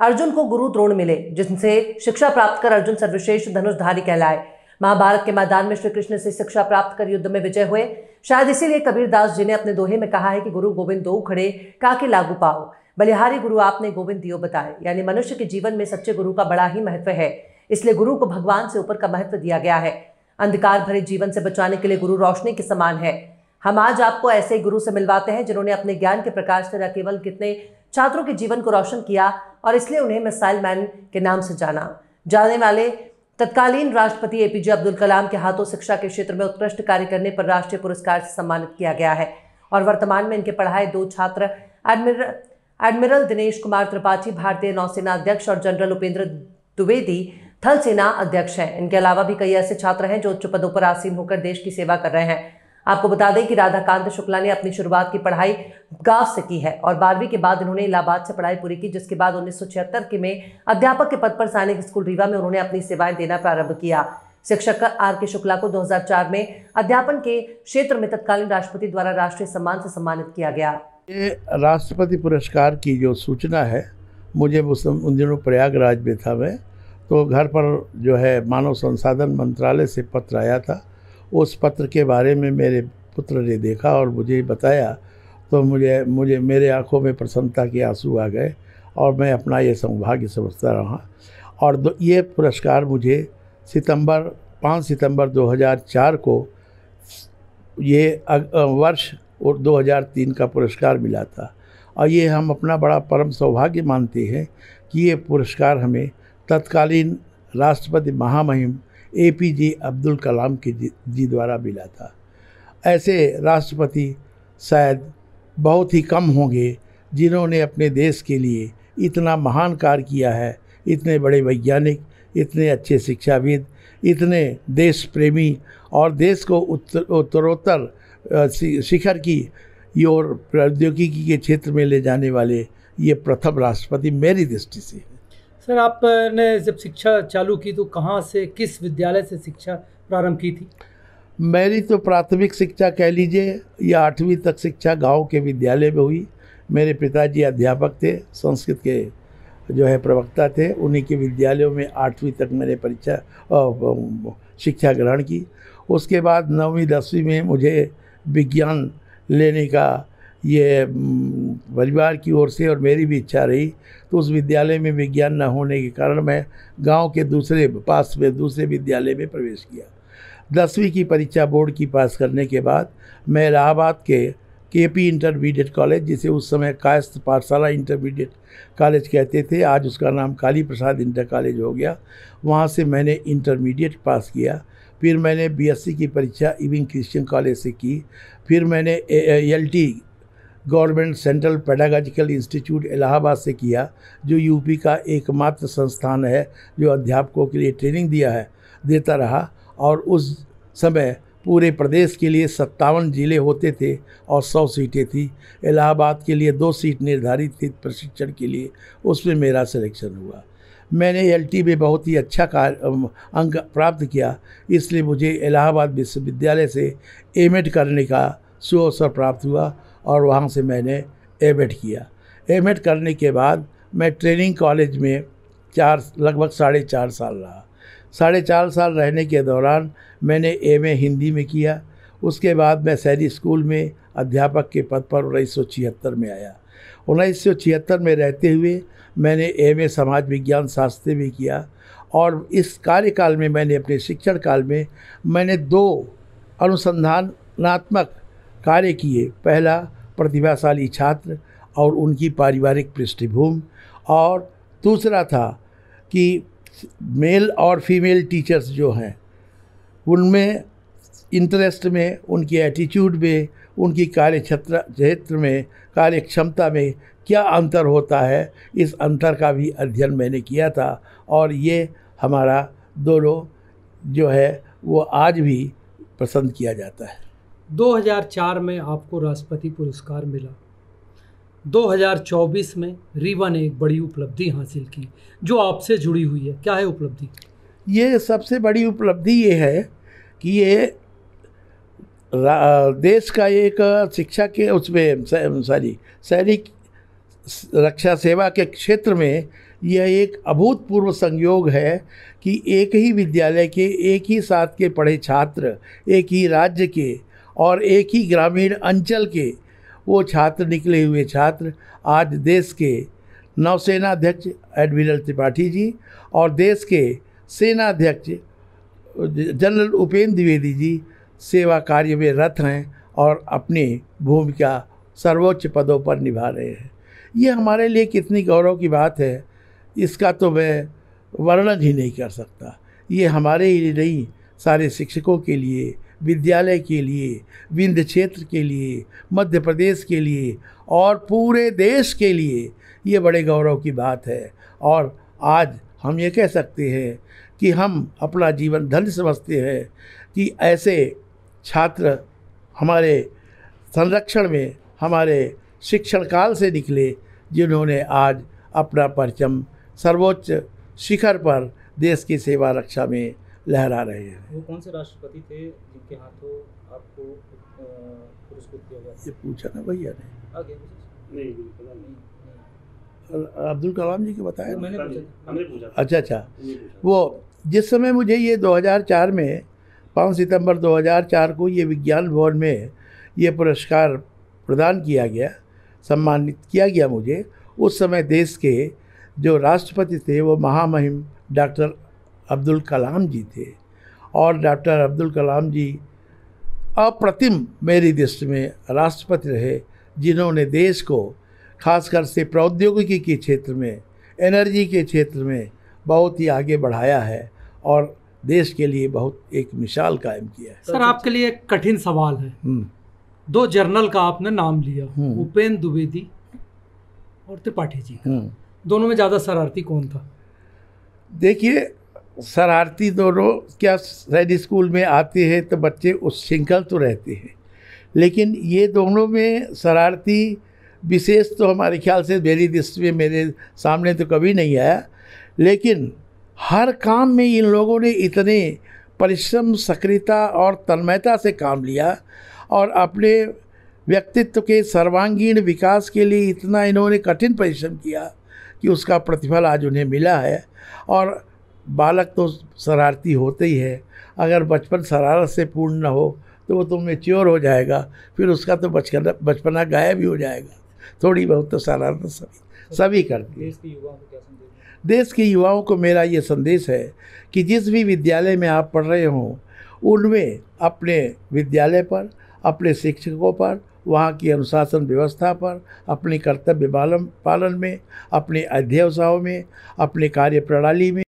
अर्जुन को गुरु द्रोण मिले, जिनसे शिक्षा प्राप्त कर अर्जुन सर्वश्रेष्ठ धनुषधारी कहलाए। महाभारत के मैदान में श्री कृष्ण से शिक्षा प्राप्त कर युद्ध में विजय हुए। शायद इसीलिए कबीरदास जी ने अपने दोहे में कहा है कि गुरु गोविंद दो खड़े काके लागू पाओ, बलिहारी गुरु आपने गोविंद दियो बताए। यानी मनुष्य के जीवन में सच्चे गुरु का बड़ा ही महत्व है, इसलिए गुरु को भगवान से ऊपर का महत्व दिया गया है। अंधकार भरे जीवन से बचाने के लिए गुरु रोशनी के समान है। हम आज आपको ऐसे ही गुरु से मिलवाते हैं जिन्होंने अपने ज्ञान के प्रकाश से न केवल कितने छात्रों के जीवन को रोशन किया, और इसलिए उन्हें मिसाइल मैन के नाम से जाने वाले तत्कालीन राष्ट्रपति एपीजे अब्दुल कलाम के हाथों शिक्षा के क्षेत्र में उत्कृष्ट कार्य करने पर राष्ट्रीय पुरस्कार से सम्मानित किया गया है। और वर्तमान में इनके पढ़ाए 2 छात्र एडमिरल दिनेश कुमार त्रिपाठी भारतीय नौसेना अध्यक्ष और जनरल उपेंद्र द्विवेदी थल सेना अध्यक्ष हैं। इनके अलावा भी कई ऐसे छात्र हैं जो उच्च पदों पर आसीन होकर देश की सेवा कर रहे हैं। आपको बता दें कि राधाकांत शुक्ला ने अपनी शुरुआत की पढ़ाई गांव से की है और 12वीं के बाद इन्होंने इलाहाबाद से पढ़ाई पूरी की, जिसके बाद 1976 के में अध्यापक के पद पर सैनिक स्कूल रीवा में उन्होंने अपनी सेवाएं देना प्रारंभ किया। शिक्षक आर के शुक्ला को 2004 में अध्यापन के क्षेत्र में तत्कालीन राष्ट्रपति द्वारा राष्ट्रीय सम्मान से सम्मानित किया गया। ये राष्ट्रपति पुरस्कार की जो सूचना है, मुझे उन दिनों प्रयागराज में था मैं, तो घर पर जो है मानव संसाधन मंत्रालय से पत्र आया था। उस पत्र के बारे में मेरे पुत्र ने देखा और मुझे बताया, तो मुझे मेरे आंखों में प्रसन्नता के आंसू आ गए और मैं अपना ये सौभाग्य समझता रहा। और ये पुरस्कार मुझे 5 सितंबर 2004 को ये वर्ष और 2003 का पुरस्कार मिला था। और ये हम अपना बड़ा परम सौभाग्य मानते हैं कि ये पुरस्कार हमें तत्कालीन राष्ट्रपति महामहिम एपीजे अब्दुल कलाम जी द्वारा मिला था। ऐसे राष्ट्रपति शायद बहुत ही कम होंगे जिन्होंने अपने देश के लिए इतना महान कार्य किया है। इतने बड़े वैज्ञानिक, इतने अच्छे शिक्षाविद, इतने देश प्रेमी और देश को उत्तरोत्तर शिखर की और प्रौद्योगिकी के क्षेत्र में ले जाने वाले ये प्रथम राष्ट्रपति मेरी दृष्टि से। सर, आपने जब शिक्षा चालू की तो कहाँ से, किस विद्यालय से शिक्षा प्रारंभ की थी? मेरी तो प्राथमिक शिक्षा कह लीजिए या 8वीं तक शिक्षा गांव के विद्यालय में हुई। मेरे पिताजी अध्यापक थे, संस्कृत के जो है प्रवक्ता थे। उन्हीं के विद्यालयों में 8वीं तक मैंने शिक्षा ग्रहण की। उसके बाद 9वीं 10वीं में मुझे विज्ञान लेने का ये परिवार की ओर से और मेरी भी इच्छा रही, तो उस विद्यालय में विज्ञान न होने के कारण मैं गांव के दूसरे विद्यालय में प्रवेश किया। 10वीं की परीक्षा बोर्ड की पास करने के बाद मैं इलाहाबाद के केपी इंटरमीडिएट कॉलेज, जिसे उस समय कायस्थ पाठशाला इंटरमीडिएट कॉलेज कहते थे, आज उसका नाम काली प्रसाद इंटर कॉलेज हो गया, वहाँ से मैंने इंटरमीडिएट पास किया। फिर मैंने बीएससी की परीक्षा इविंग क्रिश्चियन कॉलेज से की। फिर मैंने LT government central pedagogical institute Allahabad से किया, जो यूपी का एकमात्र संस्थान है जो अध्यापकों के लिए ट्रेनिंग देता रहा। और उस समय पूरे प्रदेश के लिए 57 ज़िले होते थे और 100 सीटें थी। इलाहाबाद के लिए 2 सीट निर्धारित थी प्रशिक्षण के लिए, उसमें मेरा सिलेक्शन हुआ। मैंने एलटी में बहुत ही अच्छा अंक प्राप्त किया, इसलिए मुझे इलाहाबाद विश्वविद्यालय से एमएड करने का सुअवसर प्राप्त हुआ और वहाँ से मैंने एमएड किया। एमएड करने के बाद मैं ट्रेनिंग कॉलेज में लगभग 4.5 साल रहा। 4.5 साल रहने के दौरान मैंने एमए हिंदी में किया। उसके बाद मैं सैनिक स्कूल में अध्यापक के पद पर 1976 में आया। 1976 में रहते हुए मैंने एमए समाज विज्ञान शास्त्र में किया। और इस कार्यकाल में मैंने अपने शिक्षण काल में मैंने 2 अनुसंधानात्मक कार्य किए। पहला, प्रतिभाशाली छात्र और उनकी पारिवारिक पृष्ठभूमि, और दूसरा था कि मेल और फीमेल टीचर्स जो हैं उनमें इंटरेस्ट में, उनकी एटीट्यूड में, उनकी क्षेत्र में, कार्य क्षमता में क्या अंतर होता है, इस अंतर का भी अध्ययन मैंने किया था। और ये हमारा दोनों जो है वो आज भी पसंद किया जाता है। 2004 में आपको राष्ट्रपति पुरस्कार मिला। 2024 में रीवा ने एक बड़ी उपलब्धि हासिल की जो आपसे जुड़ी हुई है। क्या है उपलब्धि? ये सबसे बड़ी उपलब्धि ये है कि ये देश का एक शिक्षा के उसमें सैनिक रक्षा सेवा के क्षेत्र में यह एक अभूतपूर्व संयोग है कि एक ही विद्यालय के एक ही साथ के पढ़े छात्र, एक ही राज्य के और एक ही ग्रामीण अंचल के वो छात्र, निकले हुए छात्र आज देश के नौसेना अध्यक्ष एडमिरल त्रिपाठी जी और देश के सेना अध्यक्ष जनरल उपेंद्र द्विवेदी जी सेवा कार्य में रत हैं और अपनी भूमिका सर्वोच्च पदों पर निभा रहे हैं। ये हमारे लिए कितनी गौरव की बात है, इसका तो मैं वर्णन ही नहीं कर सकता। ये हमारे ही नहीं, सारे शिक्षकों के लिए, विद्यालय के लिए, विंध्य क्षेत्र के लिए, मध्य प्रदेश के लिए और पूरे देश के लिए ये बड़े गौरव की बात है। और आज हम ये कह सकते हैं कि हम अपना जीवन धन्य समझते हैं कि ऐसे छात्र हमारे संरक्षण में, हमारे शिक्षण काल से निकले, जिन्होंने आज अपना परचम सर्वोच्च शिखर पर देश की सेवा रक्षा में लहरा रहे हैं। वो कौन से राष्ट्रपति थे जिनके हाथों आपको पुरस्कृत किया गया? ये पूछा ना भैया ने, आगे नहीं पता नहीं। अब्दुल कलाम जी को बताया। मैंने हमने पूछा। अच्छा, हमने पूछा। वो जिस समय मुझे ये 2004 में 5 सितंबर 2004 को ये विज्ञान भवन में ये पुरस्कार प्रदान किया गया, सम्मानित किया गया मुझे, उस समय देश के जो राष्ट्रपति थे वो महामहिम डॉक्टर अब्दुल कलाम जी थे। और डॉक्टर अब्दुल कलाम जी अप्रतिम मेरी दृष्टि में राष्ट्रपति रहे, जिन्होंने देश को खासकर से प्रौद्योगिकी के क्षेत्र में, एनर्जी के क्षेत्र में बहुत ही आगे बढ़ाया है और देश के लिए बहुत एक मिसाल कायम किया है। सर, आपके लिए एक कठिन सवाल है। 2 जर्नल का आपने नाम लिया, उपेंद्र द्विवेदी और त्रिपाठी जी। दोनों में ज़्यादा शरारती कौन था? देखिए, शरारती दोनों क्या, सैनिक स्कूल में आते हैं तो बच्चे उच्छृंखल तो रहते हैं, लेकिन ये दोनों में शरारती विशेष तो हमारे ख्याल से मेरी दृष्टि में मेरे सामने तो कभी नहीं आया। लेकिन हर काम में इन लोगों ने इतने परिश्रम, सक्रियता और तन्मयता से काम लिया और अपने व्यक्तित्व के सर्वांगीण विकास के लिए इतना इन्होंने कठिन परिश्रम किया कि उसका प्रतिफल आज उन्हें मिला है। और बालक तो शरारती होते ही है, अगर बचपन शरारत से पूर्ण न हो तो वो तो मैच्योर हो जाएगा, फिर उसका तो बचपना गायब ही हो जाएगा। थोड़ी बहुत तो शरारत सभी करते हैं। देश के युवाओं को क्या संदेश? देश के युवाओं को मेरा ये संदेश है कि जिस भी विद्यालय में आप पढ़ रहे हों, उनमें अपने विद्यालय पर, अपने शिक्षकों पर, वहाँ की अनुशासन व्यवस्था पर, अपने कर्तव्य पालन में, अपने अध्यवसायों में, अपने कार्य प्रणाली में